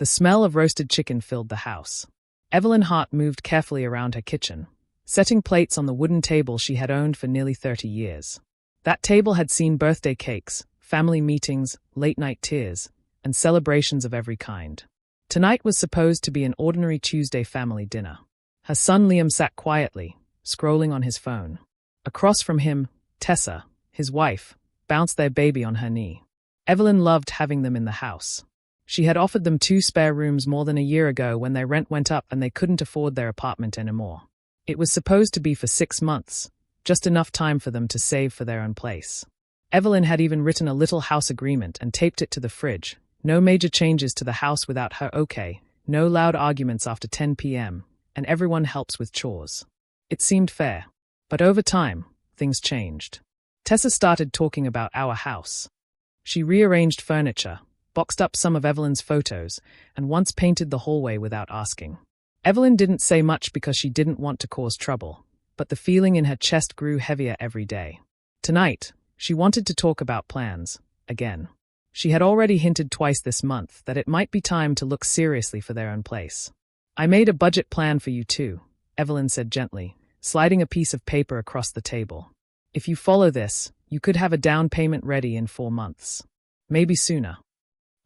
The smell of roasted chicken filled the house. Evelyn Hart moved carefully around her kitchen, setting plates on the wooden table she had owned for nearly 30 years. That table had seen birthday cakes, family meetings, late-night tears, and celebrations of every kind. Tonight was supposed to be an ordinary Tuesday family dinner. Her son Liam sat quietly, scrolling on his phone. Across from him, Tessa, his wife, bounced their baby on her knee. Evelyn loved having them in the house. She had offered them 2 spare rooms more than a year ago when their rent went up and they couldn't afford their apartment anymore. It was supposed to be for 6 months, just enough time for them to save for their own place. Evelyn had even written a little house agreement and taped it to the fridge. No major changes to the house without her okay, no loud arguments after 10 p.m., and everyone helps with chores. It seemed fair. But over time, things changed. Tessa started talking about our house. She rearranged furniture, boxed up some of Evelyn's photos, and once painted the hallway without asking. Evelyn didn't say much because she didn't want to cause trouble, but the feeling in her chest grew heavier every day. Tonight, she wanted to talk about plans, again. She had already hinted twice this month that it might be time to look seriously for their own place. "I made a budget plan for you too," Evelyn said gently, sliding a piece of paper across the table. "If you follow this, you could have a down payment ready in 4 months. Maybe sooner."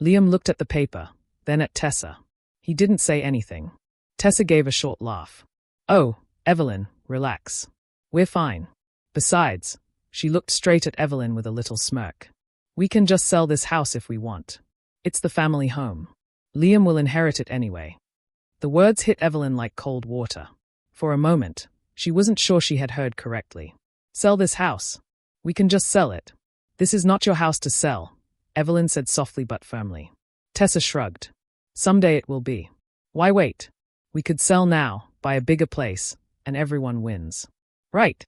Liam looked at the paper, then at Tessa. He didn't say anything. Tessa gave a short laugh. "Oh, Evelyn, relax. We're fine. Besides," she looked straight at Evelyn with a little smirk, "we can just sell this house if we want. It's the family home. Liam will inherit it anyway." The words hit Evelyn like cold water. For a moment, she wasn't sure she had heard correctly. "Sell this house? We can just sell it. This is not your house to sell," Evelyn said softly but firmly. Tessa shrugged. "Someday it will be. Why wait? We could sell now, buy a bigger place, and everyone wins." "Right."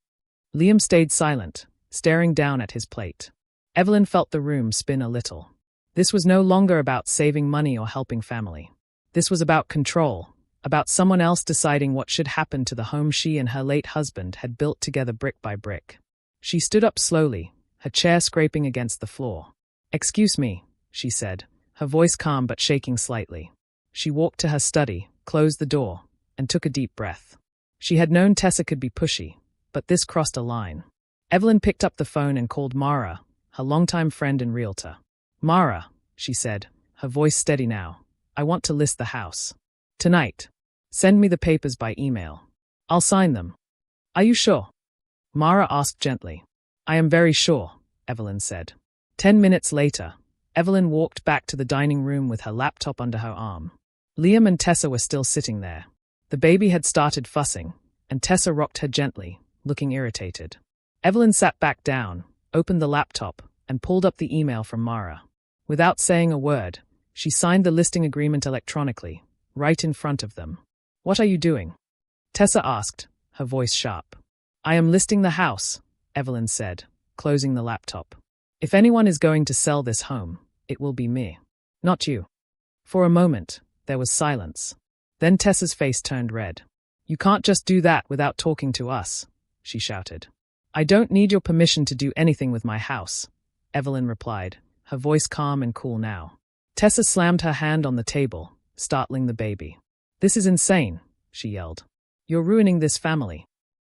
Liam stayed silent, staring down at his plate. Evelyn felt the room spin a little. This was no longer about saving money or helping family. This was about control, about someone else deciding what should happen to the home she and her late husband had built together brick by brick. She stood up slowly, her chair scraping against the floor. "Excuse me," she said, her voice calm but shaking slightly. She walked to her study, closed the door, and took a deep breath. She had known Tessa could be pushy, but this crossed a line. Evelyn picked up the phone and called Mara, her longtime friend and realtor. "Mara," she said, her voice steady now, "I want to list the house. Tonight. Send me the papers by email. I'll sign them." "Are you sure?" Mara asked gently. "I am very sure," Evelyn said. 10 minutes later, Evelyn walked back to the dining room with her laptop under her arm. Liam and Tessa were still sitting there. The baby had started fussing, and Tessa rocked her gently, looking irritated. Evelyn sat back down, opened the laptop, and pulled up the email from Mara. Without saying a word, she signed the listing agreement electronically, right in front of them. "What are you doing?" Tessa asked, her voice sharp. "I am listing the house," Evelyn said, closing the laptop. "If anyone is going to sell this home, it will be me, not you." For a moment, there was silence. Then Tessa's face turned red. "You can't just do that without talking to us," she shouted. "I don't need your permission to do anything with my house," Evelyn replied, her voice calm and cool now. Tessa slammed her hand on the table, startling the baby. "This is insane," she yelled. "You're ruining this family."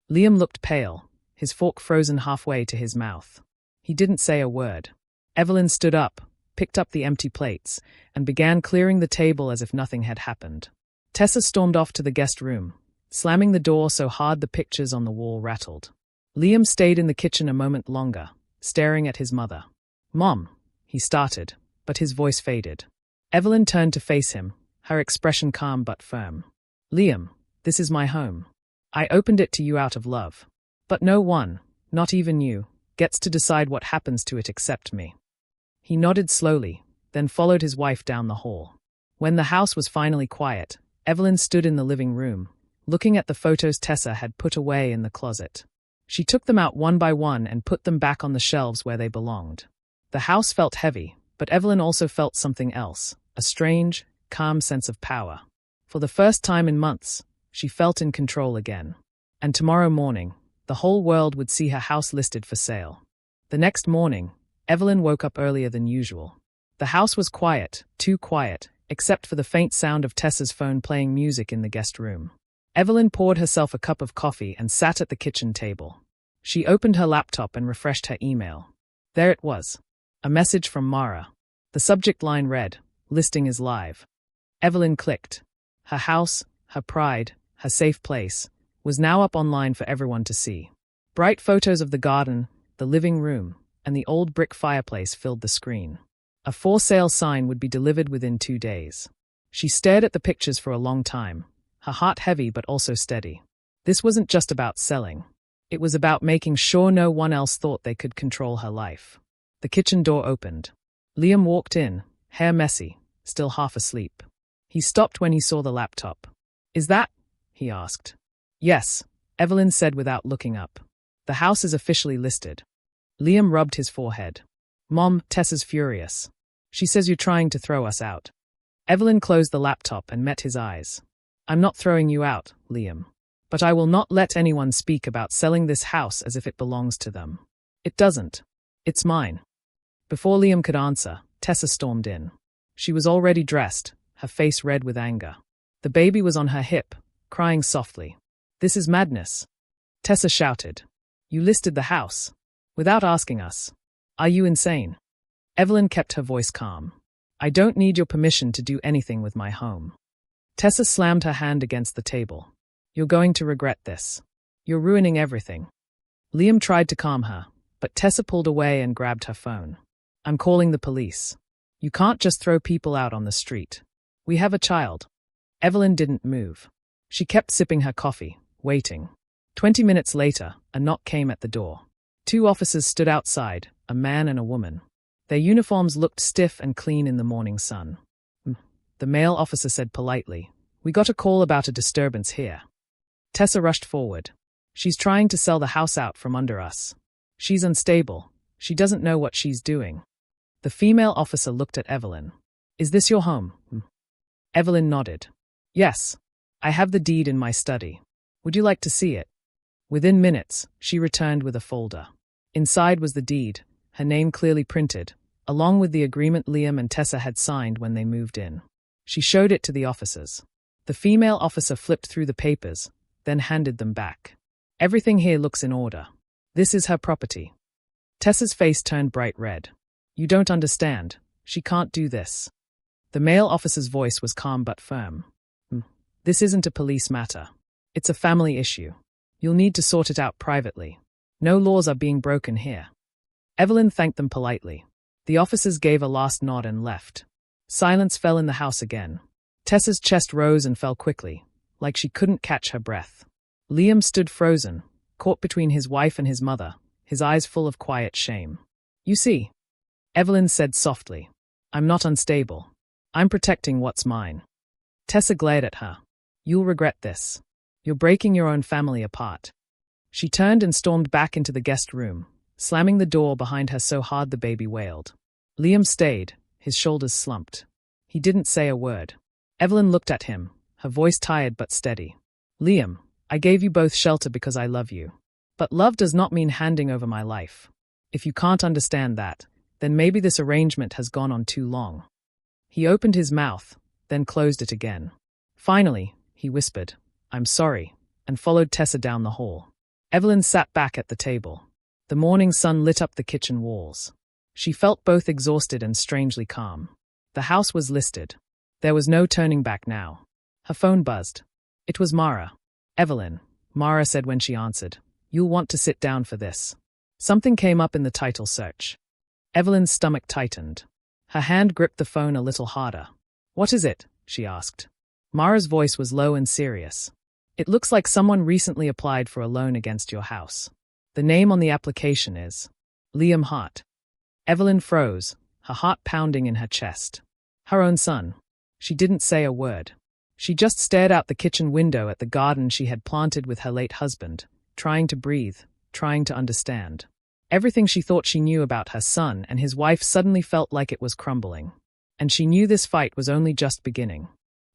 Liam looked pale, his fork frozen halfway to his mouth. He didn't say a word. Evelyn stood up, picked up the empty plates, and began clearing the table as if nothing had happened. Tessa stormed off to the guest room, slamming the door so hard the pictures on the wall rattled. Liam stayed in the kitchen a moment longer, staring at his mother. "Mom," he started, but his voice faded. Evelyn turned to face him, her expression calm but firm. "Liam, this is my home. I opened it to you out of love. But no one, not even you, gets to decide what happens to it except me." He nodded slowly, then followed his wife down the hall. When the house was finally quiet, Evelyn stood in the living room, looking at the photos Tessa had put away in the closet. She took them out one by one and put them back on the shelves where they belonged. The house felt heavy, but Evelyn also felt something else, a strange, calm sense of power. For the first time in months, she felt in control again. And tomorrow morning, the whole world would see her house listed for sale. The next morning, Evelyn woke up earlier than usual. The house was quiet, too quiet, except for the faint sound of Tessa's phone playing music in the guest room. Evelyn poured herself a cup of coffee and sat at the kitchen table. She opened her laptop and refreshed her email. There it was. A message from Mara. The subject line read, "Listing is live." Evelyn clicked. Her house, her pride, her safe place, was now up online for everyone to see. Bright photos of the garden, the living room, and the old brick fireplace filled the screen. A for sale sign would be delivered within 2 days. She stared at the pictures for a long time, her heart heavy but also steady. This wasn't just about selling. It was about making sure no one else thought they could control her life. The kitchen door opened. Liam walked in, hair messy, still half asleep. He stopped when he saw the laptop. "Is that?" he asked. "Yes," Evelyn said without looking up. "The house is officially listed." Liam rubbed his forehead. "Mom, Tessa's furious. She says you're trying to throw us out." Evelyn closed the laptop and met his eyes. "I'm not throwing you out, Liam. But I will not let anyone speak about selling this house as if it belongs to them. It doesn't. It's mine." Before Liam could answer, Tessa stormed in. She was already dressed, her face red with anger. The baby was on her hip, crying softly. "This is madness," Tessa shouted. "You listed the house. Without asking us. Are you insane?" Evelyn kept her voice calm. "I don't need your permission to do anything with my home." Tessa slammed her hand against the table. "You're going to regret this. You're ruining everything." Liam tried to calm her, but Tessa pulled away and grabbed her phone. "I'm calling the police. You can't just throw people out on the street. We have a child." Evelyn didn't move. She kept sipping her coffee, waiting. 20 minutes later, a knock came at the door. 2 officers stood outside, a man and a woman. Their uniforms looked stiff and clean in the morning sun. The male officer said politely, "We got a call about a disturbance here." Tessa rushed forward. "She's trying to sell the house out from under us. She's unstable. She doesn't know what she's doing." The female officer looked at Evelyn. "Is this your home?" Evelyn nodded. "Yes. I have the deed in my study. Would you like to see it?" Within minutes, she returned with a folder. Inside was the deed, her name clearly printed, along with the agreement Liam and Tessa had signed when they moved in. She showed it to the officers. The female officer flipped through the papers, then handed them back. "Everything here looks in order. This is her property." Tessa's face turned bright red. "You don't understand. She can't do this." The male officer's voice was calm but firm. "This isn't a police matter. It's a family issue. You'll need to sort it out privately. No laws are being broken here." Evelyn thanked them politely. The officers gave a last nod and left. Silence fell in the house again. Tessa's chest rose and fell quickly, like she couldn't catch her breath. Liam stood frozen, caught between his wife and his mother, his eyes full of quiet shame. "You see," Evelyn said softly, "I'm not unstable. I'm protecting what's mine." Tessa glared at her. "You'll regret this. You're breaking your own family apart." She turned and stormed back into the guest room, slamming the door behind her so hard the baby wailed. Liam stayed, his shoulders slumped. He didn't say a word. Evelyn looked at him, her voice tired but steady. "Liam, I gave you both shelter because I love you. But love does not mean handing over my life. If you can't understand that, then maybe this arrangement has gone on too long." He opened his mouth, then closed it again. Finally, he whispered, "I'm sorry," and followed Tessa down the hall. Evelyn sat back at the table. The morning sun lit up the kitchen walls. She felt both exhausted and strangely calm. The house was listed. There was no turning back now. Her phone buzzed. It was Mara. "Evelyn," Mara said when she answered, "you'll want to sit down for this." Something came up in the title search. Evelyn's stomach tightened. Her hand gripped the phone a little harder. "What is it?" she asked. Mara's voice was low and serious. "It looks like someone recently applied for a loan against your house. The name on the application is Liam Hart." Evelyn froze, her heart pounding in her chest. Her own son. She didn't say a word. She just stared out the kitchen window at the garden she had planted with her late husband, trying to breathe, trying to understand. Everything she thought she knew about her son and his wife suddenly felt like it was crumbling. And she knew this fight was only just beginning.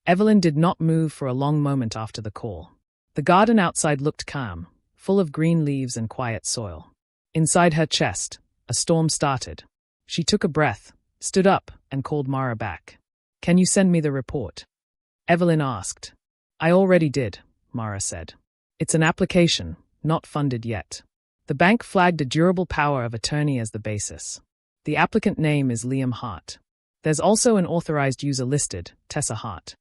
Evelyn did not move for a long moment after the call. The garden outside looked calm, full of green leaves and quiet soil. Inside her chest, a storm started. She took a breath, stood up, and called Mara back. Can you send me the report? Evelyn asked. I already did, Mara said. It's an application, not funded yet. The bank flagged a durable power of attorney as the basis. The applicant name is Liam Hart. There's also an authorized user listed, Tessa Hart.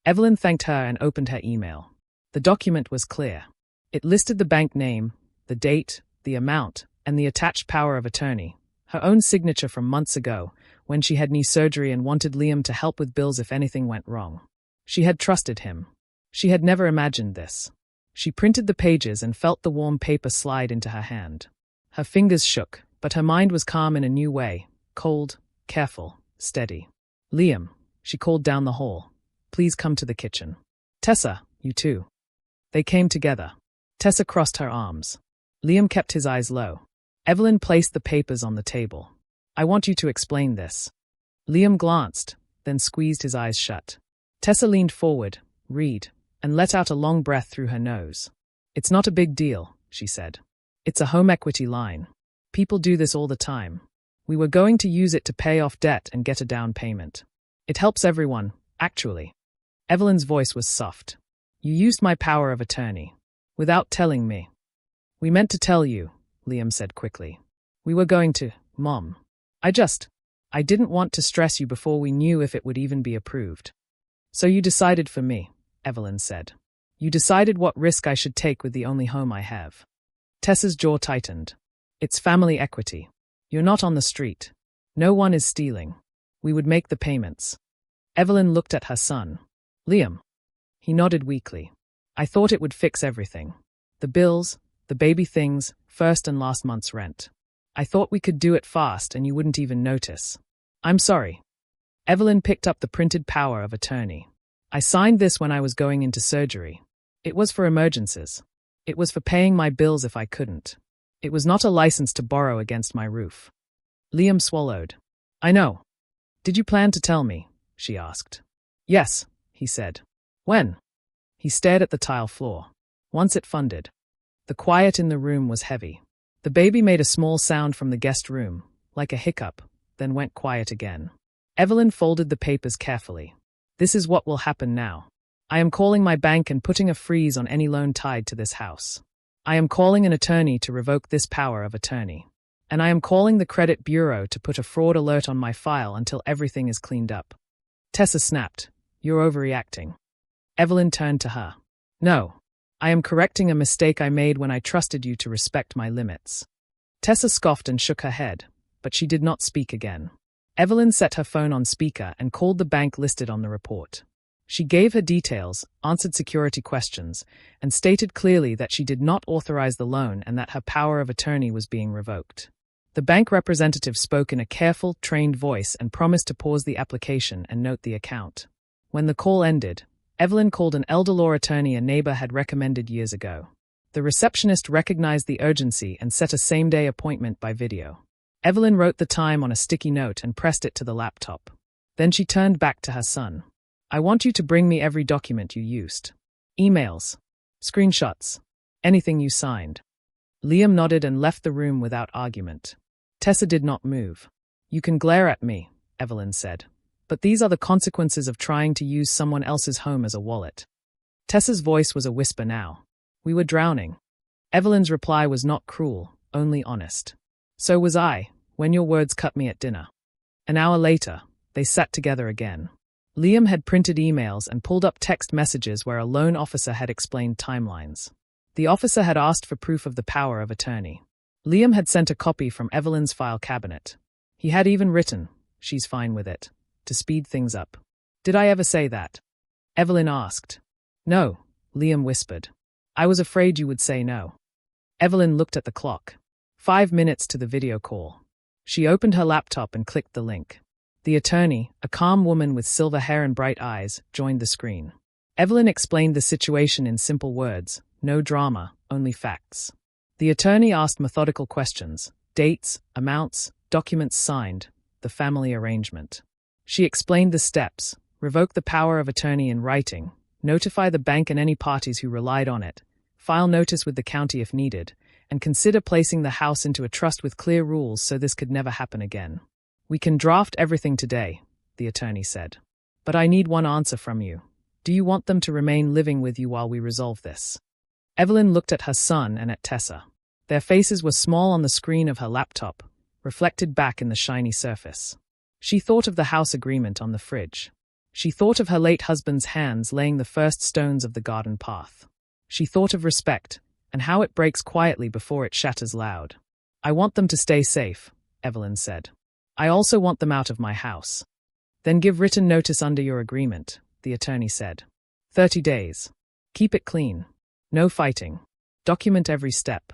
Evelyn thanked her and opened her email. The document was clear. It listed the bank name, the date, the amount, and the attached power of attorney, her own signature from months ago, when she had knee surgery and wanted Liam to help with bills if anything went wrong. She had trusted him. She had never imagined this. She printed the pages and felt the warm paper slide into her hand. Her fingers shook, but her mind was calm in a new way, cold, careful, steady. Liam, she called down the hall. Please come to the kitchen. Tessa, you too. They came together. Tessa crossed her arms. Liam kept his eyes low. Evelyn placed the papers on the table. I want you to explain this. Liam glanced, then squeezed his eyes shut. Tessa leaned forward, read, and let out a long breath through her nose. It's not a big deal, she said. It's a home equity line. People do this all the time. We were going to use it to pay off debt and get a down payment. It helps everyone, actually. Evelyn's voice was soft. You used my power of attorney. Without telling me. We meant to tell you, Liam said quickly. We were going to, Mom. I didn't want to stress you before we knew if it would even be approved. So you decided for me, Evelyn said. You decided what risk I should take with the only home I have. Tessa's jaw tightened. It's family equity. You're not on the street. No one is stealing. We would make the payments. Evelyn looked at her son. Liam. He nodded weakly. I thought it would fix everything. The bills, the baby things, first and last month's rent. I thought we could do it fast and you wouldn't even notice. I'm sorry. Evelyn picked up the printed power of attorney. I signed this when I was going into surgery. It was for emergencies. It was for paying my bills if I couldn't. It was not a license to borrow against my roof. Liam swallowed. I know. Did you plan to tell me? She asked. Yes, he said. When? He stared at the tile floor. Once it funded. The quiet in the room was heavy. The baby made a small sound from the guest room, like a hiccup, then went quiet again. Evelyn folded the papers carefully. This is what will happen now. I am calling my bank and putting a freeze on any loan tied to this house. I am calling an attorney to revoke this power of attorney. And I am calling the credit bureau to put a fraud alert on my file until everything is cleaned up. Tessa snapped. You're overreacting. Evelyn turned to her. No. I am correcting a mistake I made when I trusted you to respect my limits. Tessa scoffed and shook her head, but she did not speak again. Evelyn set her phone on speaker and called the bank listed on the report. She gave her details, answered security questions, and stated clearly that she did not authorize the loan and that her power of attorney was being revoked. The bank representative spoke in a careful, trained voice and promised to pause the application and note the account. When the call ended, Evelyn called an elder law attorney a neighbor had recommended years ago. The receptionist recognized the urgency and set a same-day appointment by video. Evelyn wrote the time on a sticky note and pressed it to the laptop. Then she turned back to her son. I want you to bring me every document you used. Emails. Screenshots. Anything you signed. Liam nodded and left the room without argument. Tessa did not move. You can glare at me, Evelyn said. But these are the consequences of trying to use someone else's home as a wallet. Tessa's voice was a whisper now. We were drowning. Evelyn's reply was not cruel, only honest. So was I, when your words cut me at dinner. An hour later, they sat together again. Liam had printed emails and pulled up text messages where a loan officer had explained timelines. The officer had asked for proof of the power of attorney. Liam had sent a copy from Evelyn's file cabinet. He had even written, she's fine with it, to speed things up. Did I ever say that? Evelyn asked. No, Liam whispered. I was afraid you would say no. Evelyn looked at the clock. 5 minutes to the video call. She opened her laptop and clicked the link. The attorney, a calm woman with silver hair and bright eyes, joined the screen. Evelyn explained the situation in simple words, no drama, only facts. The attorney asked methodical questions, dates, amounts, documents signed, the family arrangement. She explained the steps, revoke the power of attorney in writing, notify the bank and any parties who relied on it, file notice with the county if needed, and consider placing the house into a trust with clear rules so this could never happen again. We can draft everything today, the attorney said. But I need one answer from you. Do you want them to remain living with you while we resolve this? Evelyn looked at her son and at Tessa. Their faces were small on the screen of her laptop, reflected back in the shiny surface. She thought of the house agreement on the fridge. She thought of her late husband's hands laying the first stones of the garden path. She thought of respect, and how it breaks quietly before it shatters loud. I want them to stay safe, Evelyn said. I also want them out of my house. Then give written notice under your agreement, the attorney said. 30 days. Keep it clean. No fighting. Document every step.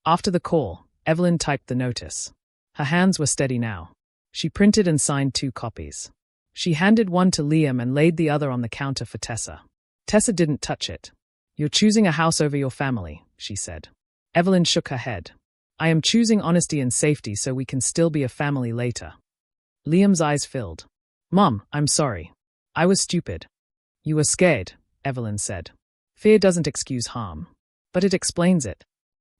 After the call, Evelyn typed the notice. Her hands were steady now. She printed and signed 2 copies. She handed one to Liam and laid the other on the counter for Tessa. Tessa didn't touch it. You're choosing a house over your family, she said. Evelyn shook her head. I am choosing honesty and safety so we can still be a family later. Liam's eyes filled. Mom, I'm sorry. I was stupid. You were scared, Evelyn said. Fear doesn't excuse harm. But it explains it.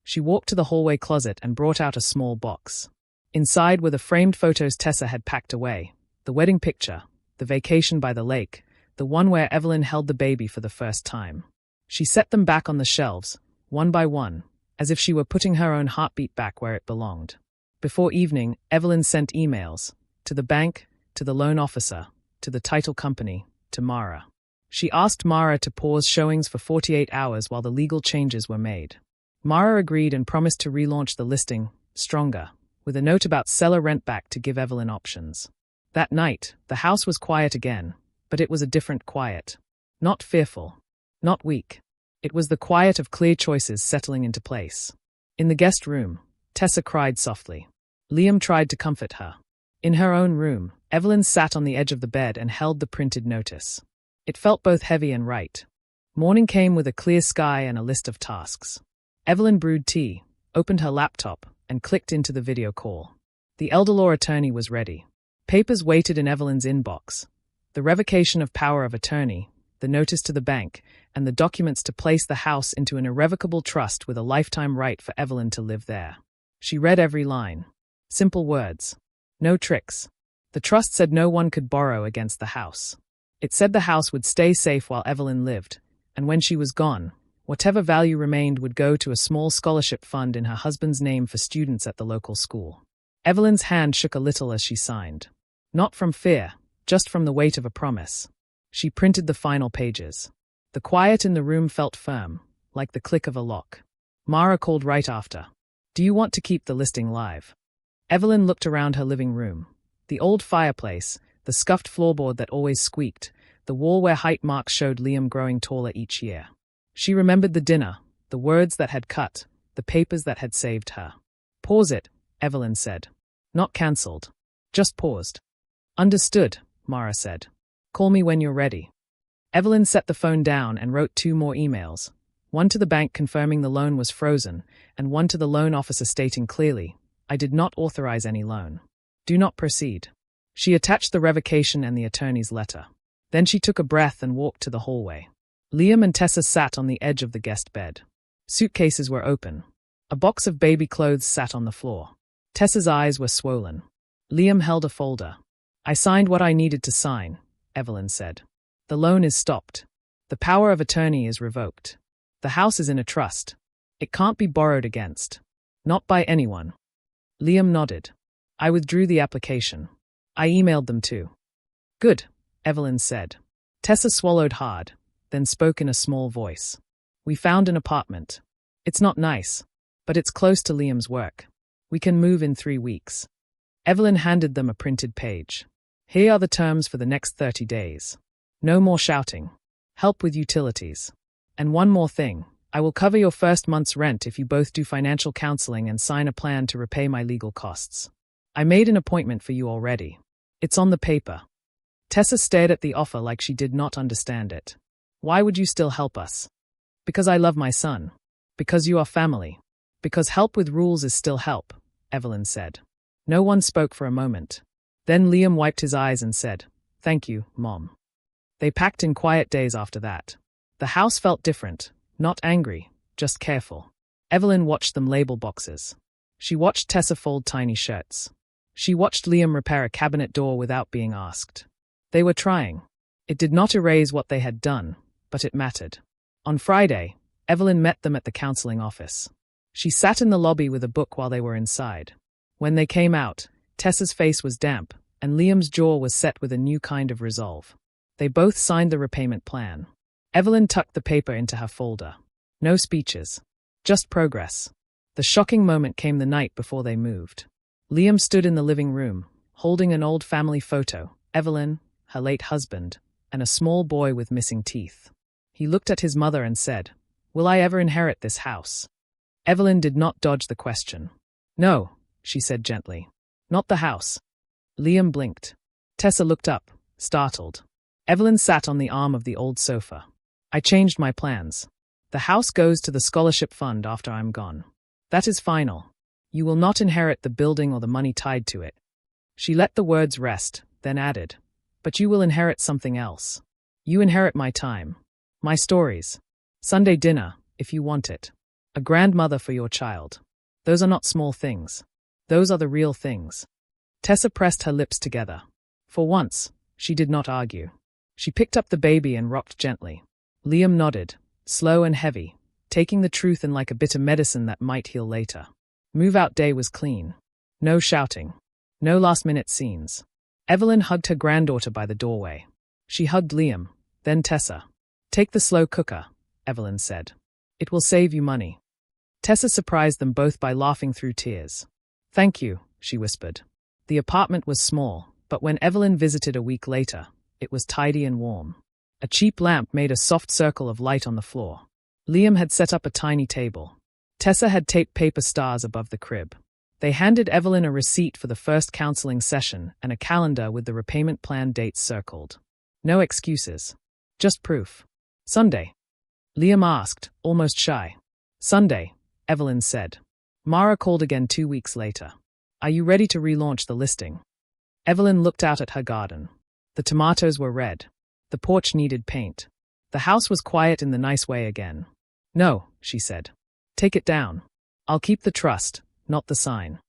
She walked to the hallway closet and brought out a small box. Inside were the framed photos Tessa had packed away, the wedding picture, the vacation by the lake, the one where Evelyn held the baby for the first time. She set them back on the shelves, one by one, as if she were putting her own heartbeat back where it belonged. Before evening, Evelyn sent emails, to the bank, to the loan officer, to the title company, to Mara. She asked Mara to pause showings for 48 hours while the legal changes were made. Mara agreed and promised to relaunch the listing, stronger, with a note about seller rent back to give Evelyn options. That night, the house was quiet again, but it was a different quiet. Not fearful. Not weak. It was the quiet of clear choices settling into place. In the guest room, Tessa cried softly. Liam tried to comfort her. In her own room, Evelyn sat on the edge of the bed and held the printed notice. It felt both heavy and right. Morning came with a clear sky and a list of tasks. Evelyn brewed tea, opened her laptop, and clicked into the video call. The elder law attorney was ready. Papers waited in Evelyn's inbox. The revocation of power of attorney, the notice to the bank, and the documents to place the house into an irrevocable trust with a lifetime right for Evelyn to live there. She read every line. Simple words. No tricks. The trust said no one could borrow against the house. It said the house would stay safe while Evelyn lived, and when she was gone, whatever value remained would go to a small scholarship fund in her husband's name for students at the local school. Evelyn's hand shook a little as she signed. Not from fear, just from the weight of a promise. She printed the final pages. The quiet in the room felt firm, like the click of a lock. Mara called right after. Do you want to keep the listing live? Evelyn looked around her living room. The old fireplace, the scuffed floorboard that always squeaked, the wall where height marks showed Liam growing taller each year. She remembered the dinner, the words that had cut, the papers that had saved her. Pause it, Evelyn said. Not cancelled. Just paused. Understood, Mara said. Call me when you're ready. Evelyn set the phone down and wrote 2 more emails, one to the bank confirming the loan was frozen, and one to the loan officer stating clearly, I did not authorize any loan. Do not proceed. She attached the revocation and the attorney's letter. Then she took a breath and walked to the hallway. Liam and Tessa sat on the edge of the guest bed. Suitcases were open. A box of baby clothes sat on the floor. Tessa's eyes were swollen. Liam held a folder. I signed what I needed to sign, Evelyn said. The loan is stopped. The power of attorney is revoked. The house is in a trust. It can't be borrowed against. Not by anyone. Liam nodded. I withdrew the application. I emailed them too. Good, Evelyn said. Tessa swallowed hard, then spoke in a small voice. We found an apartment. It's not nice, but it's close to Liam's work. We can move in 3 weeks. Evelyn handed them a printed page. Here are the terms for the next 30 days. No more shouting. Help with utilities. And one more thing. I will cover your first month's rent if you both do financial counseling and sign a plan to repay my legal costs. I made an appointment for you already. It's on the paper. Tessa stared at the offer like she did not understand it. Why would you still help us? Because I love my son. Because you are family. Because help with rules is still help, Evelyn said. No one spoke for a moment. Then Liam wiped his eyes and said, Thank you, Mom. They packed in quiet days after that. The house felt different, not angry, just careful. Evelyn watched them label boxes. She watched Tessa fold tiny shirts. She watched Liam repair a cabinet door without being asked. They were trying. It did not erase what they had done, but it mattered. On Friday, Evelyn met them at the counseling office. She sat in the lobby with a book while they were inside. When they came out, Tessa's face was damp, and Liam's jaw was set with a new kind of resolve. They both signed the repayment plan. Evelyn tucked the paper into her folder. No speeches. Just progress. The shocking moment came the night before they moved. Liam stood in the living room, holding an old family photo, Evelyn, her late husband, and a small boy with missing teeth. He looked at his mother and said, "Will I ever inherit this house?" Evelyn did not dodge the question. "No," she said gently. "Not the house." Liam blinked. Tessa looked up, startled. Evelyn sat on the arm of the old sofa. "I changed my plans. The house goes to the scholarship fund after I'm gone. That is final. You will not inherit the building or the money tied to it." She let the words rest, then added, "But you will inherit something else. You inherit my time. My stories. Sunday dinner, if you want it. A grandmother for your child. Those are not small things. Those are the real things." Tessa pressed her lips together. For once, she did not argue. She picked up the baby and rocked gently. Liam nodded, slow and heavy, taking the truth in like a bitter medicine that might heal later. Move-out day was clean. No shouting. No last-minute scenes. Evelyn hugged her granddaughter by the doorway. She hugged Liam, then Tessa. "Take the slow cooker," Evelyn said. "It will save you money." Tessa surprised them both by laughing through tears. "Thank you," she whispered. The apartment was small, but when Evelyn visited a week later, it was tidy and warm. A cheap lamp made a soft circle of light on the floor. Liam had set up a tiny table. Tessa had taped paper stars above the crib. They handed Evelyn a receipt for the first counseling session and a calendar with the repayment plan dates circled. No excuses. Just proof. "Sunday?" Liam asked, almost shy. "Sunday," Evelyn said. Mara called again 2 weeks later. "Are you ready to relaunch the listing?" Evelyn looked out at her garden. The tomatoes were red. The porch needed paint. The house was quiet in the nice way again. "No," she said. "Take it down. I'll keep the trust, not the sign."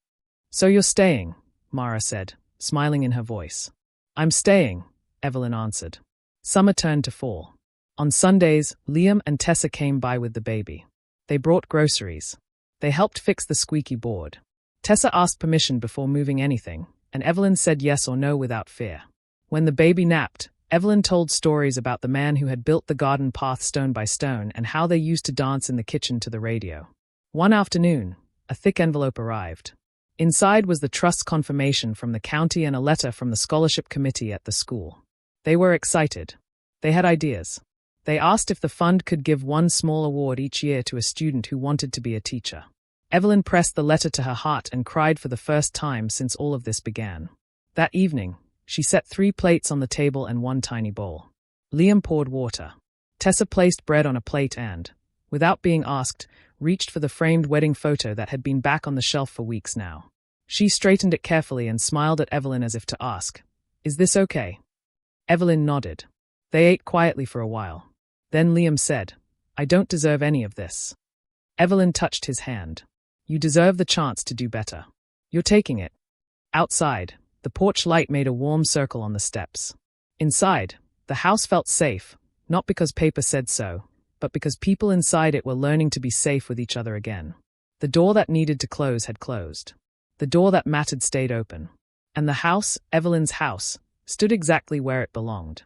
"So you're staying," Mara said, smiling in her voice. "I'm staying," Evelyn answered. Summer turned to fall. On Sundays, Liam and Tessa came by with the baby. They brought groceries. They helped fix the squeaky board. Tessa asked permission before moving anything, and Evelyn said yes or no without fear. When the baby napped, Evelyn told stories about the man who had built the garden path stone by stone and how they used to dance in the kitchen to the radio. One afternoon, a thick envelope arrived. Inside was the trust confirmation from the county and a letter from the scholarship committee at the school. They were excited. They had ideas. They asked if the fund could give one small award each year to a student who wanted to be a teacher. Evelyn pressed the letter to her heart and cried for the first time since all of this began. That evening, she set 3 plates on the table and 1 tiny bowl. Liam poured water. Tessa placed bread on a plate and, without being asked, reached for the framed wedding photo that had been back on the shelf for weeks now. She straightened it carefully and smiled at Evelyn as if to ask, "Is this okay?" Evelyn nodded. They ate quietly for a while. Then Liam said, "I don't deserve any of this." Evelyn touched his hand. "You deserve the chance to do better. You're taking it." Outside, the porch light made a warm circle on the steps. Inside, the house felt safe, not because paper said so, but because people inside it were learning to be safe with each other again. The door that needed to close had closed. The door that mattered stayed open. And the house, Evelyn's house, stood exactly where it belonged.